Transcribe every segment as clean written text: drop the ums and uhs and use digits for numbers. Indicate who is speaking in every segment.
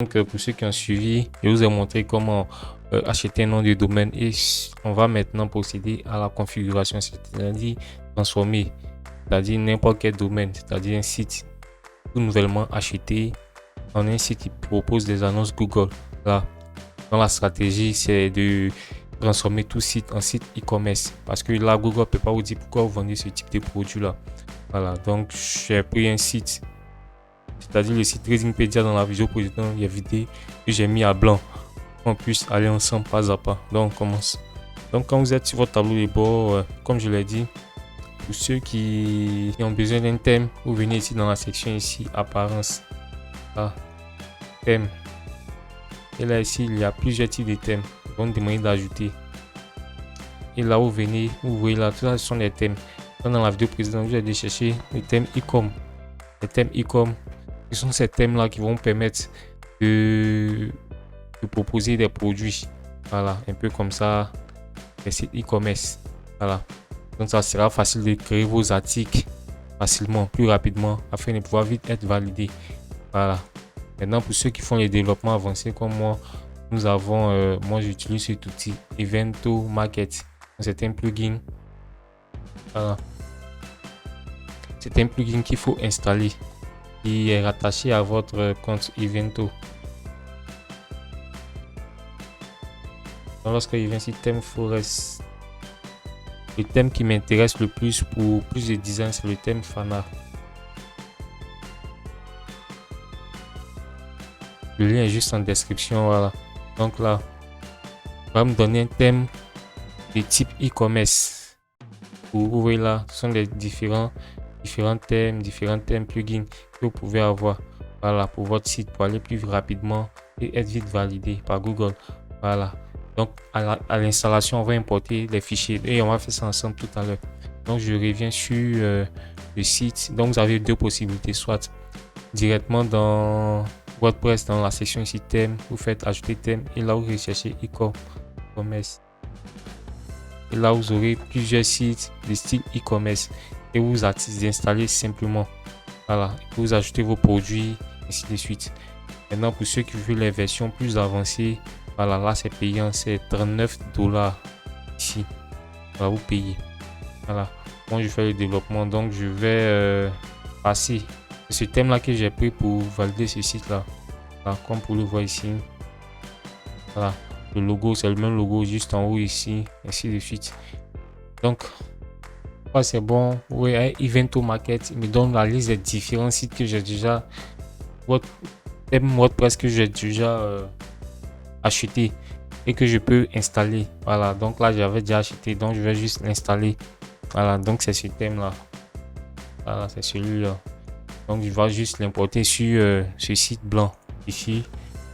Speaker 1: Donc, pour ceux qui ont suivi, je vous ai montré comment acheter un nom de domaine et on va maintenant procéder à la configuration, c'est-à-dire transformer, c'est-à-dire n'importe quel domaine, c'est-à-dire un site tout nouvellement acheté en un site qui propose des annonces Google. Là, dans la stratégie, c'est de transformer tout site en site e-commerce parce que là, Google ne peut pas vous dire pourquoi vous vendez ce type de produit-là. Voilà, donc j'ai pris un site, c'est-à-dire le site TradingPedia. Dans la vidéo précédente, il y a vidéo que j'ai mis à blanc. On puisse aller ensemble pas à pas. Donc on commence. Donc quand vous êtes sur votre tableau de bord, comme je l'ai dit, pour ceux qui ont besoin d'un thème, vous venez ici dans la section ici apparence, là, thème. Et là ici il y a plusieurs types de thèmes. Ils vont demander d'ajouter. Et là vous venez, vous voyez là, tout ça ce sont des thèmes. Dans la vidéo précédente, j'ai chercher les thèmes e-com. Les thèmes e-com, ce sont ces thèmes là qui vont permettre de proposer des produits. Voilà, un peu comme ça, les sites e-commerce. Voilà. Donc ça sera facile de créer vos articles facilement, plus rapidement, afin de pouvoir vite être validé. Voilà. Maintenant, pour ceux qui font les développements avancés comme moi, nous avons, moi j'utilise cet outil Evento Market. C'est un plugin. Voilà. C'est un plugin qu'il faut installer, qui est rattaché à votre compte Evento. Lorsque je viens sur thème Forest, le thème qui m'intéresse le plus pour plus de design, c'est le thème Fana. Le lien est juste en description. Voilà. Donc là, on va me donner un thème de type e-commerce. Vous voyez là, ce sont les différents thèmes, plugins que vous pouvez avoir. Voilà, pour votre site, pour aller plus rapidement et être vite validé par Google. Voilà. Donc à l'installation, on va importer les fichiers et on va faire ça ensemble tout à l'heure. Donc je reviens sur le site. Donc vous avez deux possibilités, soit directement dans WordPress, dans la section ici thème, vous faites ajouter thème et là vous recherchez e-commerce. Et là vous aurez plusieurs sites de style e-commerce et vous installez simplement. Voilà, vous ajoutez vos produits, ainsi de suite. Maintenant, pour ceux qui veulent les versions plus avancées, voilà, là c'est payant, c'est $39 ici. Voilà, vous payez. Voilà, moi je fais le développement, donc je vais passer. C'est ce thème là que j'ai pris pour valider ce site là. Voilà, comme vous le voyez ici. Voilà, le logo c'est le même logo juste en haut ici, ainsi de suite. Donc, c'est bon. Oui, Evento Market, il me donne la liste des différents sites que j'ai déjà, WordPress que j'ai déjà acheté et que je peux installer. Voilà, donc là j'avais déjà acheté, donc je vais juste l'installer. Voilà, donc c'est ce thème là. Voilà, c'est celui-là. Donc je vais juste l'importer sur ce site blanc ici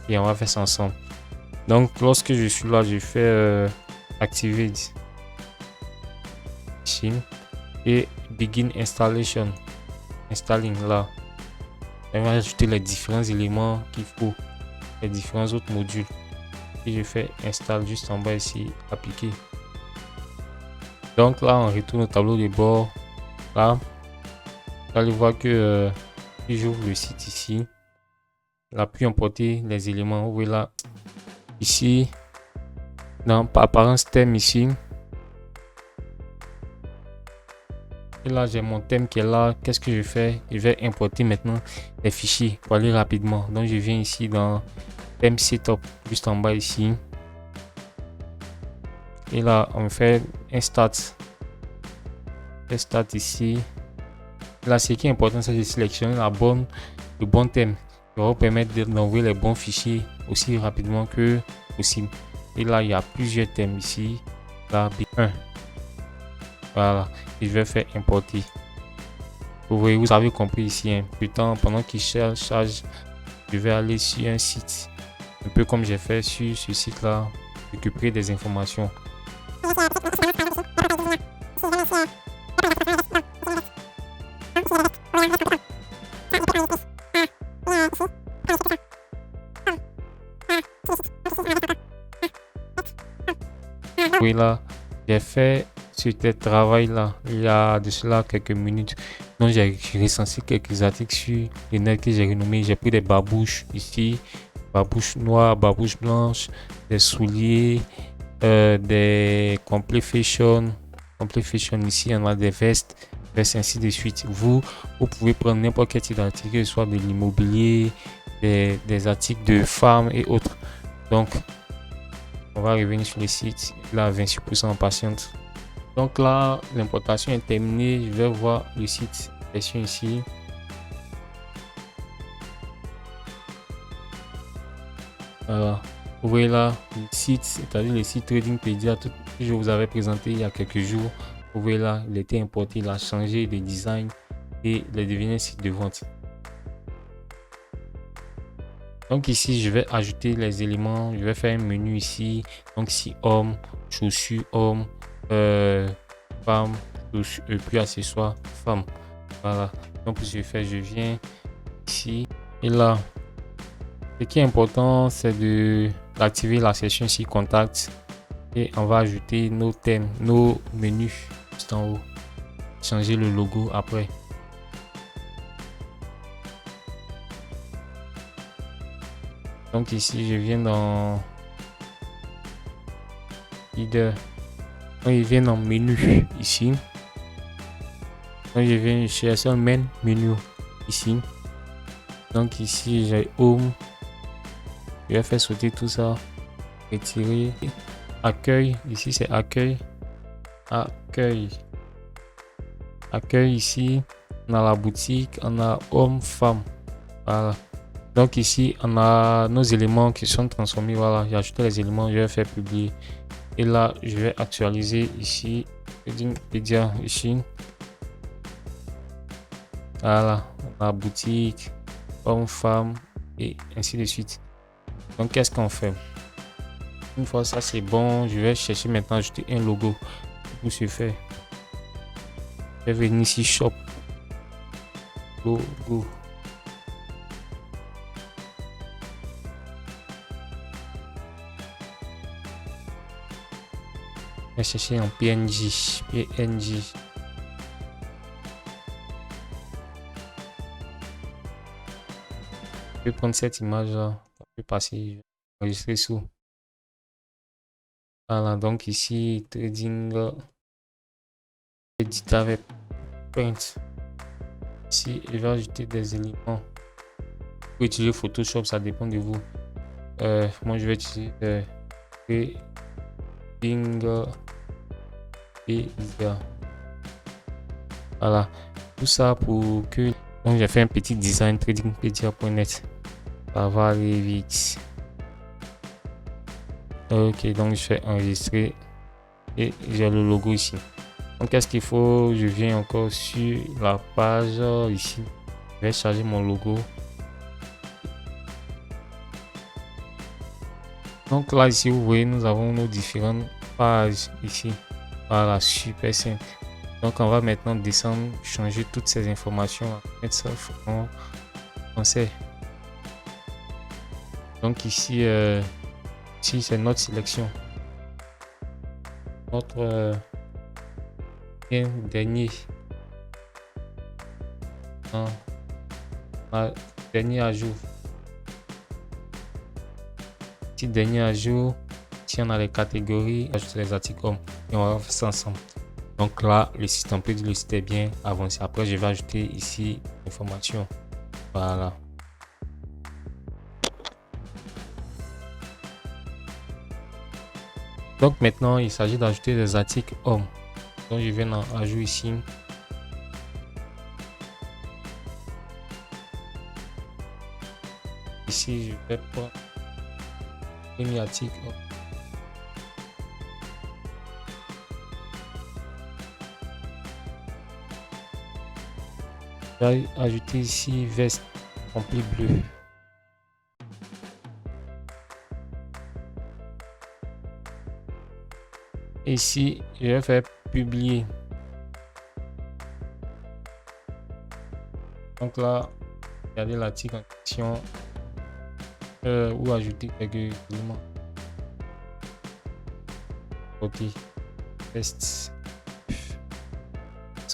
Speaker 1: et on va faire ça ensemble. Donc lorsque je suis là, je fais activer ici et begin installation, installing là. On va ajouter les différents éléments qu'il faut, les différents autres modules. Et je fais install juste en bas ici, appliquer. Donc là on retourne au tableau de bord. Là vous allez voir que si j'ouvre le site ici, là puis importer les éléments. Vous voyez là ici dans apparence thème ici. Et là j'ai mon thème qui est là. Qu'est-ce que je fais? Je vais importer maintenant les fichiers pour aller rapidement. Donc je viens ici dans thème setup juste en bas ici. Et là on fait un start. Un start ici. Là ce qui est important c'est de sélectionner le bon thème qui va vous permettre d'envoyer les bons fichiers aussi rapidement que possible. Et là il y a plusieurs thèmes ici. Là B1. Voilà, et je vais faire importer. Vous voyez, vous avez compris ici. Hein. Putain, pendant qu'il charge, je vais aller sur un site, un peu comme j'ai fait sur ce site là, récupérer des informations. Oui, là, j'ai fait ce travail là il y a de cela quelques minutes. Donc j'ai recensé quelques articles sur le net que j'ai renommé. J'ai pris des babouches ici. babouche noire, babouche blanche, des souliers, des complets fashion. Complets fashion ici, on a des vestes, ainsi de suite. Vous pouvez prendre n'importe quel type d'article, que ce soit de l'immobilier, des articles de femmes et autres. Donc, on va revenir sur le site. Là, 26% en patiente. Donc là, l'importation est terminée. Je vais voir le site version ici. Voilà. Vous voyez là, le site, c'est-à-dire le site TradingPedia, tout que je vous avais présenté il y a quelques jours. Vous voyez là, il a été importé, il a changé de design et il est devenu un site de vente. Donc ici, je vais ajouter les éléments. Je vais faire un menu ici. Donc ici, homme, chaussures, homme, femme, puis accessoires, femme. Voilà. Donc pour ce faire, je viens ici et là. Ce qui est important, c'est d'activer la section ici contact et on va ajouter nos thèmes, nos menus juste en haut. Changer le logo après. Donc ici, je viens dans leader. Donc, je viens dans menu ici. Donc je viens chercher un main menu ici. Donc ici, j'ai home. Je vais faire sauter tout ça. Retirer. Accueil. Ici, c'est accueil. Accueil. Accueil ici. On a la boutique. On a homme, femme. Voilà. Donc ici, on a nos éléments qui sont transformés. Voilà. J'ai ajouté les éléments. Je vais faire publier. Et là, je vais actualiser ici. TradingPedia ici. Voilà. On a boutique. Homme, femme. Et ainsi de suite. Donc, qu'est-ce qu'on fait? Une fois ça c'est bon, je vais chercher maintenant ajouter un logo pour ce faire. Je vais venir ici shop logo. Je vais chercher en PNG. Je vais prendre cette image là. Je vais passer, je vais enregistrer sous. Voilà, donc ici, trading, éditeur avec paint. Ici, je vais ajouter des éléments. Vous pouvez utiliser Photoshop, ça dépend de vous. Moi, je vais utiliser trading Pedia. Voilà, tout ça pour que. Donc, j'ai fait un petit design tradingpedia.net. Ça va aller vite. Ok, donc je vais enregistrer et j'ai le logo ici. Donc qu'est-ce qu'il faut? Je viens encore sur la page ici. Je vais charger mon logo. Donc là ici vous voyez nous avons nos différentes pages ici. Voilà, super simple. Donc on va maintenant descendre, changer toutes ces informations, mettre ça en français. Donc ici ici c'est notre sélection. Notre dernier dernier ajout. Petit dernier ajout. Ici on a les catégories, ajouter les articles hommes et on va faire ça ensemble. Donc là le système peut dire le site est bien avancé. Après je vais ajouter ici l'information. Voilà. Donc maintenant il s'agit d'ajouter des articles hommes. Donc je viens dans ajout ici. Ici je vais prendre le premier article. Je vais ajouter ici veste complet bleu. Ici, je vais faire publier. Donc là, regardez l'article en question ou ajouter quelques éléments. Ok, test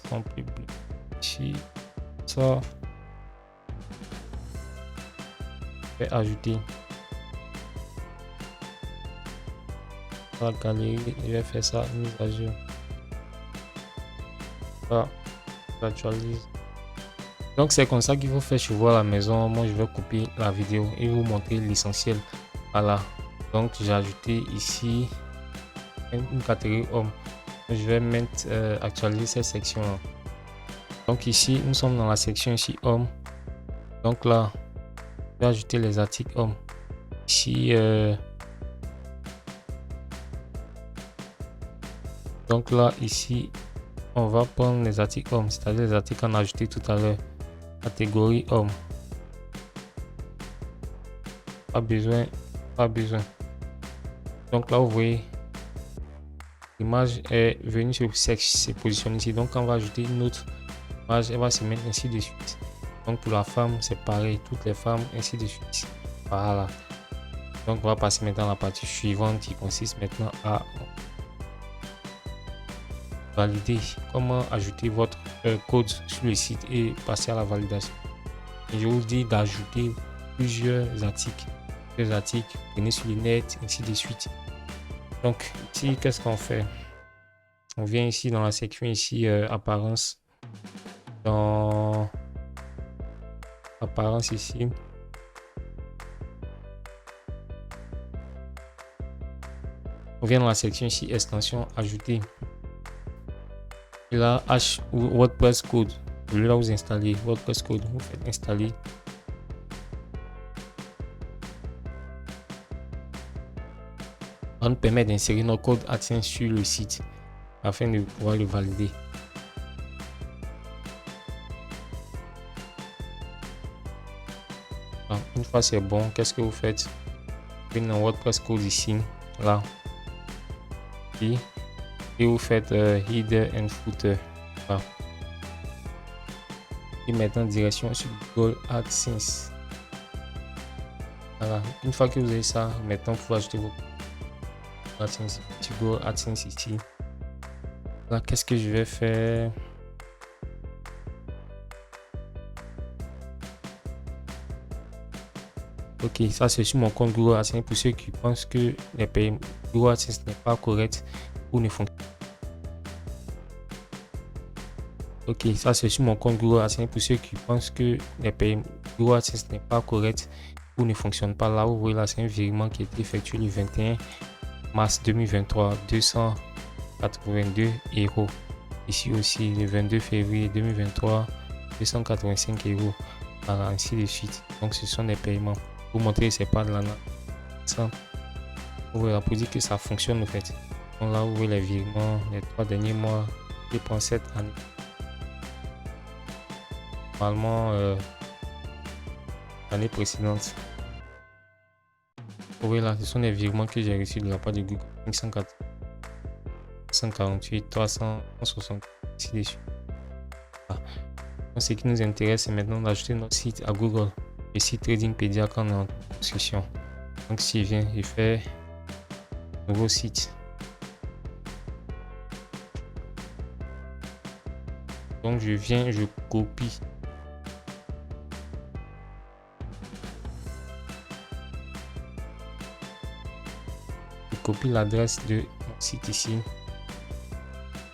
Speaker 1: complet bleu. Ici, ça, je vais ajouter. la galerie, je vais faire ça, mise à jour. Voilà, j'actualise. Donc c'est comme ça qu'il faut faire chez vous à la maison. Moi je vais copier la vidéo et vous montrer l'essentiel. Voilà. Donc j'ai ajouté ici une catégorie homme. Je vais mettre actualiser cette section là. Donc ici nous sommes dans la section ici homme. Donc là je vais ajouter les articles hommes. Ici donc là ici on va prendre les articles hommes, c'est-à-dire les articles qu'on a ajouté tout à l'heure. Catégorie homme. Pas besoin. Donc là vous voyez l'image est venue sur sexe, c'est positionné ici. Donc on va ajouter une autre image, elle va se mettre ainsi de suite. Donc pour la femme c'est pareil, toutes les femmes ainsi de suite. Voilà. Donc on va passer maintenant à la partie suivante qui consiste maintenant à valider. Comment ajouter votre code sur le site et passer à la validation. Et je vous dis d'ajouter plusieurs articles. Prenez sur le net, ainsi de suite. Donc ici, qu'est-ce qu'on fait? On vient ici dans la section ici apparence. Dans apparence ici. On vient dans la section ici extension ajouter. Et là H ou WordPress code. Là vous installez WordPress code, vous faites installer. On nous permet d'insérer nos codes AdSense sur le site afin de pouvoir le valider. Alors, une fois c'est bon, qu'est-ce que vous faites? Vous venez dans WordPress code ici, là, et vous faites header and footer. Voilà. Et maintenant direction sur Google AdSense. Voilà. Une fois que vous avez ça, maintenant vous pouvez ajouter vos AdSense, Google AdSense ici. Là, qu'est-ce que je vais faire? Ok, ça c'est sur mon compte Google AdSense pour ceux qui pensent que les paiements Google AdSense n'est pas correct ou ne fonctionne. Ok, ça c'est sur mon compte Google AdSense pour ceux qui pensent que les paiements Google AdSense n'est pas correct ou ne fonctionne pas. Là, vous voyez là, c'est un virement qui a été effectué le 21 mars 2023, 282 €. Ici aussi, le 22 février 2023, 285 €. Voilà, ainsi de suite. Donc, ce sont des paiements. Pour montrer que c'est pas de la ça. Vous voyez, pour dire que ça fonctionne en fait. Donc là, vous voyez les virements, les 3 derniers mois, 2,7 années. Normalement, l'année précédente. Vous voyez là, ce sont les virements que j'ai reçus de la part de Google. 548, 360, ainsi de suite. Voilà. Donc, ce qui nous intéresse, c'est maintenant d'ajouter notre site à Google. Le site Tradingpedia qu'on est en construction. Donc si je viens, je fais nouveau site. Donc je viens, je copie. Je copie l'adresse de mon site ici.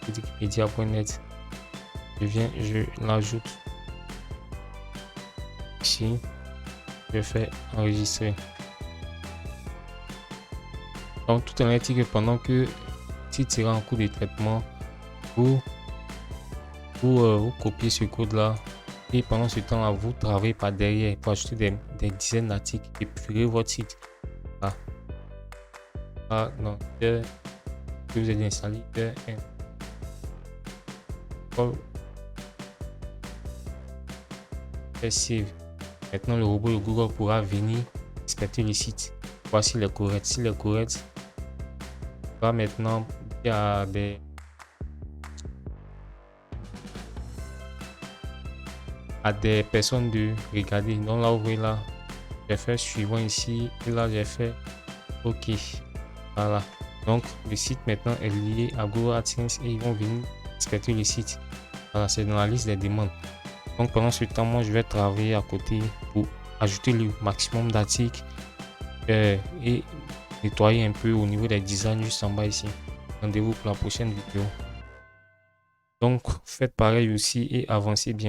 Speaker 1: Tradingpedia.net. Je viens, je l'ajoute ici. Je fais enregistrer. Donc tout en est que pendant que le site sera en cours de traitement, vous copiez ce code là et pendant ce temps là vous travaillez par derrière pour ajouter des dizaines d'articles et purger votre site. Là. Ah non, que vous allez installer save. Maintenant, le robot de Google pourra venir inspecter le site, voir s'il est correct. S'il est correct, il va maintenant dire à des personnes de regarder. Donc là, vous voyez là, j'ai fait suivant ici et là, j'ai fait OK. Voilà. Donc, le site maintenant est lié à Google AdSense et ils vont venir inspecter le site. Voilà, c'est dans la liste des demandes. Donc pendant ce temps, moi je vais travailler à côté pour ajouter le maximum d'articles et nettoyer un peu au niveau des designs juste en bas ici. Rendez-vous pour la prochaine vidéo. Donc, faites pareil aussi et avancez bien.